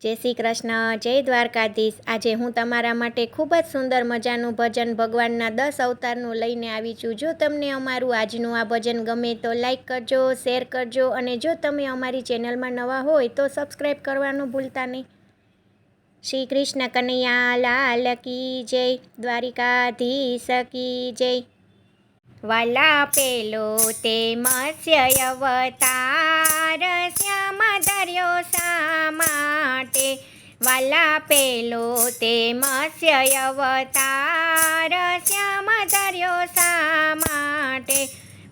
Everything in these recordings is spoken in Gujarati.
જય શ્રી કૃષ્ણ, જય દ્વારકાધીશ। આજે હું તમારા માટે ખૂબ જ સુંદર મજાનું ભજન ભગવાનના 10 અવતારનું લઈને આવી છું। જો તમને અમારું આજનું આ ભજન ગમે તો લાઈક કરજો, શેર કરજો અને જો તમે અમારી ચેનલમાં નવા હોય તો સબસ્ક્રાઈબ કરવાનું ભૂલતા નહીં। શ્રી કૃષ્ણ કનૈયા લાલ કી જય, દ્વારિકાધીશ કી જય। વાલા પેલો તે મત્સ્ય અવતાર શ્યામ ધર્યો શા માટે? વાલા પેલો તે મત્સ્ય અવતાર શ્યામ ધર્યો શા માટે?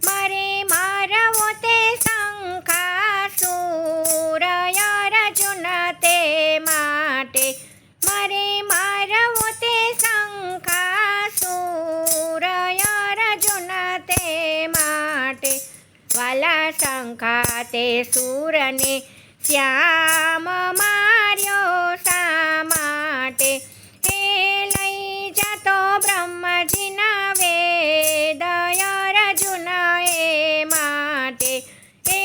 મારે મારવો તે શંખાસુર અર્જુન તે માટે, મારે મારવો તે શંખાસુર અર્જુન તે માટે। વાલા શંખા તે સૂરને શ્યામ માર્યો શા માટે? એ લઈ જતો બ્રહ્મજીના વેદ અર્જુન એ માટે, એ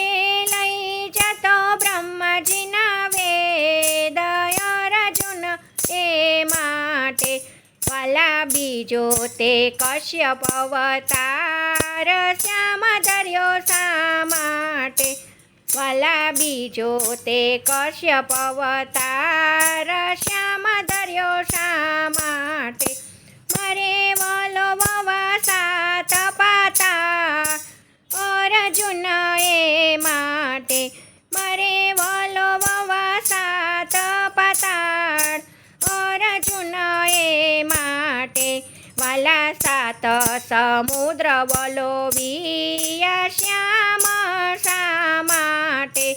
લઈ જતો બ્રહ્મજીના વેદ અર્જુન એ માટે। વાલા બીજો તે કશ્યપ અવતાર શ્યામ ધર્યો શા માટે? વાલા બીજો તે કશ્યપ અવતાર શ્યામ ધર્યો શા માટે? મારે વલોવવા સાત પાતા અર્જુન એ માટે, મારે વલોવવા સાત પાતાળ અર્જુન એ માટે। વાલા સાત સમુદ્ર વલોવિયા શ્યામ શા માટે?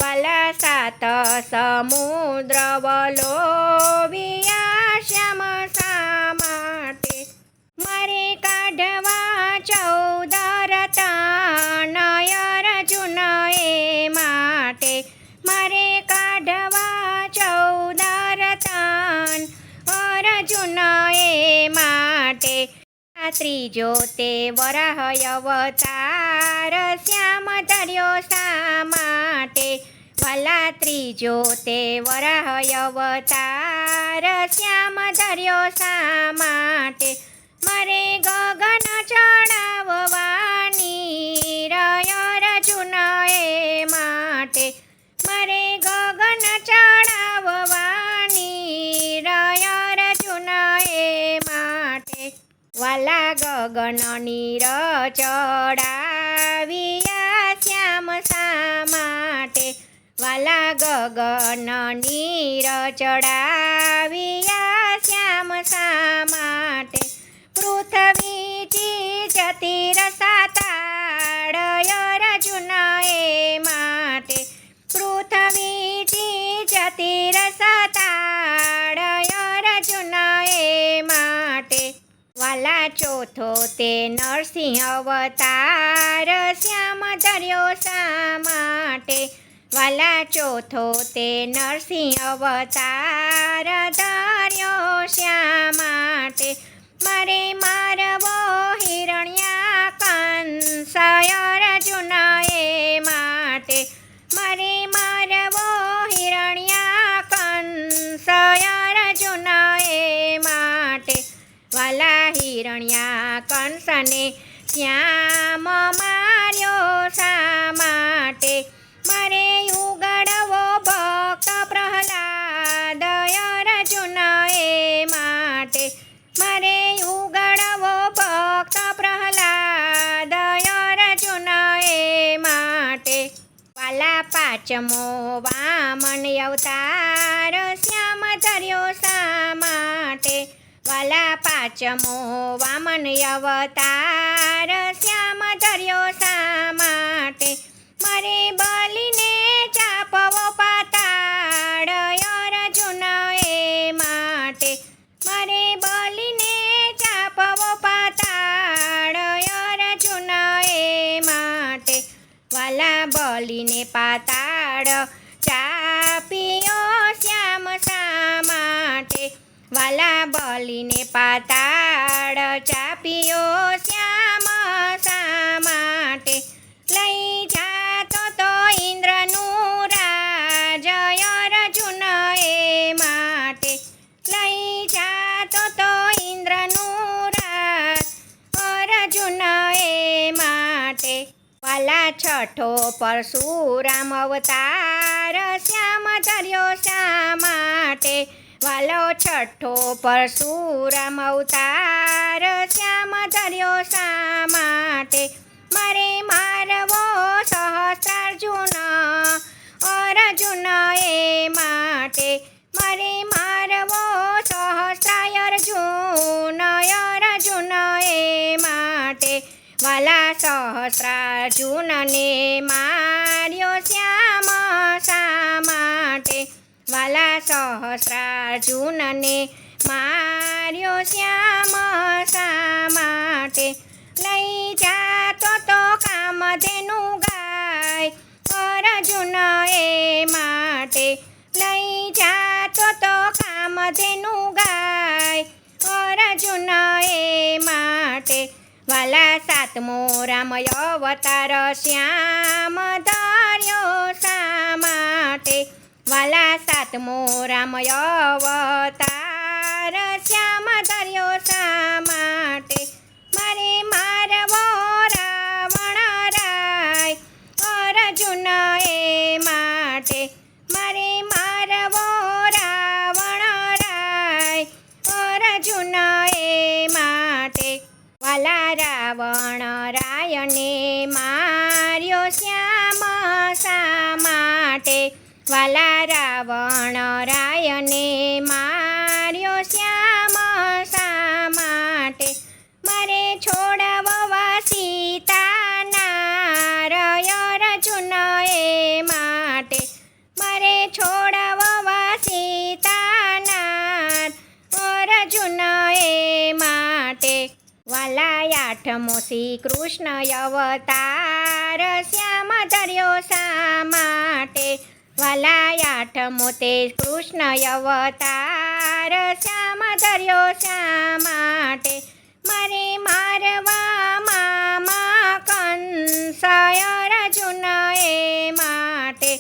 વાલા સાત સમુદ્ર વલોવિયા શ્યામ શા માટે? મારે કાઢવા 14 રતન અર્જુન એ માટે, મારે કાઢવા 14 રતન અર્જુન એ માટે। આ ત્રીજો તે વરાહ અવતાર શ્યામ ધર્યો શા માટે? વાલા ત્રીજો તે વરાહ અવતાર શ્યામ ધર્યો શા માટે? મારે ગગન ચડાવવાની અર્જુન એ માટે, મારે ગગન ચડાવવાની અર્જુન એ માટે। વાલા ગગન નીર ચડાવિયા શ્યામ શા માટે? વાલા ગગન નીર ચડાવિયા શ્યામ શા માટે? પૃથ્વીજી જતી રસાતાળ અર્જુન એ માટે, પૃથ્વીજી જતી રસાતાળ અર્જુન એ માટે। વાલા ચોથો તે નરસિંહ અવતાર શ્યામ ધર્યો શા માટે? વાલા ચોથો તે નરસિંહ અવતાર ધર્યો શા માટે? મારે મારવો હિરણ્યા કંસ અર્જુન એ માટે, મારે મારવો હિરણ્યા કંસ અર્જુન એ માટે। વાલા હિરણ્યા કંસને શ્યામ માર્યો શા માટે? મારે ઉગાડવો ભક્ત પ્રહલાદ અર્જુન એ માટે, મારે ઉગાડવો ભક્ત પ્રહલાદ અર્જુન એ માટે। વાલા પાંચમો વામન અવતાર શ્યામ ધર્યો શા માટે? વાલા પાંચમો વામન અવતાર શ્યામ ધર્યો શા માટે? મારે બલીને ચાપવો પાતાળ અર્જુન એ માટે, મારે બલીને ચાપવો પાતાળ અર્જુન એ માટે। વાલા બલીને પાતાળ ચાપ્યો શ્યામ શા માટે? વાલા બલીને પાતાળ ચાપ્યો શ્યામ શા માટે? લઈ જાતો તો ઇન્દ્રનું રાજ અર્જુન એ વાલા છઠ્ઠો પરશુરામ અવતાર શ્યામ ધર્યો શા માટે? વાલો છઠ્ઠો પરશુરામ અવતાર શ્યામ ધર્યો શા માટે? મારે મારવો સહસ્ત્રાર્જુન અર્જુન એ માટે, મારે મારવો સહસ્ત્રાર્જુન અર્જુન એ માટે. વાલા સહસ્ત્રાર્જુનને માર્યો શ્યામ શા માટે? વાલા સહસ્ત્રાર્જુનને માર્યો શ્યામ શા માટે? લઈ જાતો તો કામધેનુ ગાય અર્જુન એ માટે, લઈ જાતો તો કામધેનુ ગાય અર્જુન એ માટે. વાલા સાતમો રામ અવતાર શ્યામ ધર્યો શા માટે? વાલા સાતમો રામ અવતાર શ્યામ ધર્યો શા માટે? મારે મારવો રાવણ રાય અર્જુન એ માટે, મારે મારવો રાવણ રાય અર્જુન એ માટે. વાલા રાવણ રાયને માર્યો શ્યામ શા માટે? વાલા રાવણ રાયને માર્યો શ્યામ શા માટે? મારે છોડવવા સીતાના અર્જુન એ માટે, મારે છોડવવા સીતાના અર્જુન એ માટે. વાલા આઠમો શ્રી કૃષ્ણ અવતાર શ્યામ ધર્યો શા માટે? વાલા આઠમો તે કૃષ્ણ અવતાર શ્યામ ધર્યો શા માટે? મારે મારવા મામા કંસ અર્જુન એ માટે,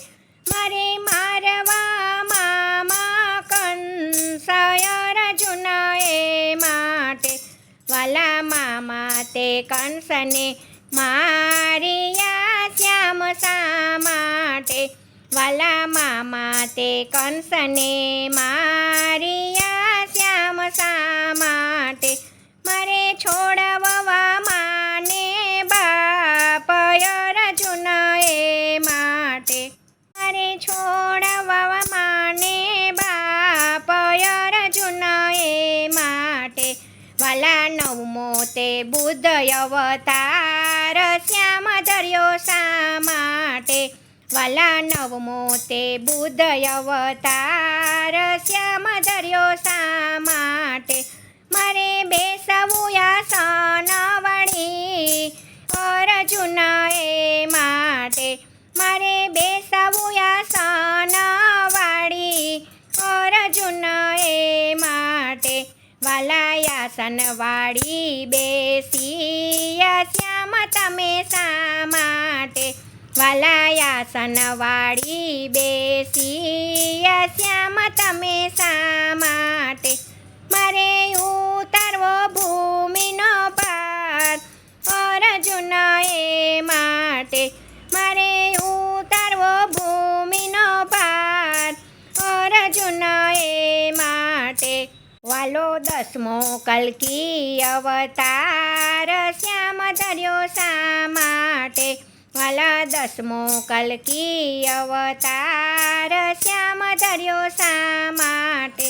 મારે મારવા મામા કંસ અર્જુન એ માટે. વાલા મામા તે કંસને માર્યા શ્યામ શા માટે? વાલા મામા તે કંસને માર્યા શ્યામ શા માટે? મારે છોડવવા માને બાપ અર્જુન એ માટે, મારે છોડવવા માને બાપ અર્જુન એ માટે. વાલા નવમો તે બુદ્ધ અવતાર શ્યામ ધર્યો શા માટે? વાલા નવમો તે બુદ્ધ અવતાર શ્યામ ધર્યો શા માટે? મારે બેસવું આસન વળી અર્જુન એ માટે, મારે બેસવું આસન વાળી અર્જુન એ માટે. વાલા આસન વાળી બેસી શ્યામ તમે શા માટે? વાલા આસન વાળી બેસી શ્યામ તમે શા માટે? મારે ઉતારવો ભૂમિનો ભાર અર્જુન એ માટે, મારે ઉતારવો ભૂમિનો ભાર અર્જુન એ માટે. વાલો દસમો કલ્કી અવતાર શ્યામ ધર્યો શા માટે? વાલા દસમો કલ્કી અવતાર શ્યામ ધર્યો શા માટે?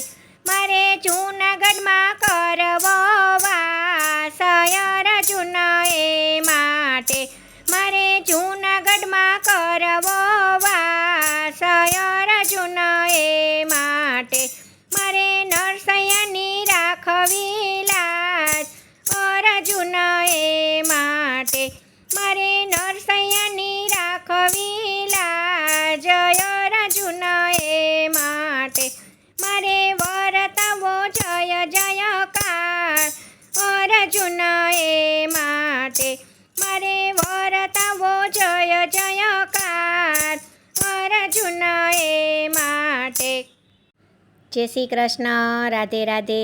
મારે જૂનાગઢમાં કરવો વાસ અર્જુન એ માટે, મારે જૂનાગઢમાં કરવો વાસ અર્જુન એ માટે. મારે નરસૈયાની રાખવી લાજ અર્જુન એ માટે, મારે નરસૈયાની રાખવી લાજ અર્જુન એ માટે. મારે વર્તવો જય જયકાર અર્જુન એ માટે, મારે વર્તવો જય જયકાર અર્જુન એ માટે. જય શ્રી કૃષ્ણ. રાધે રાધે.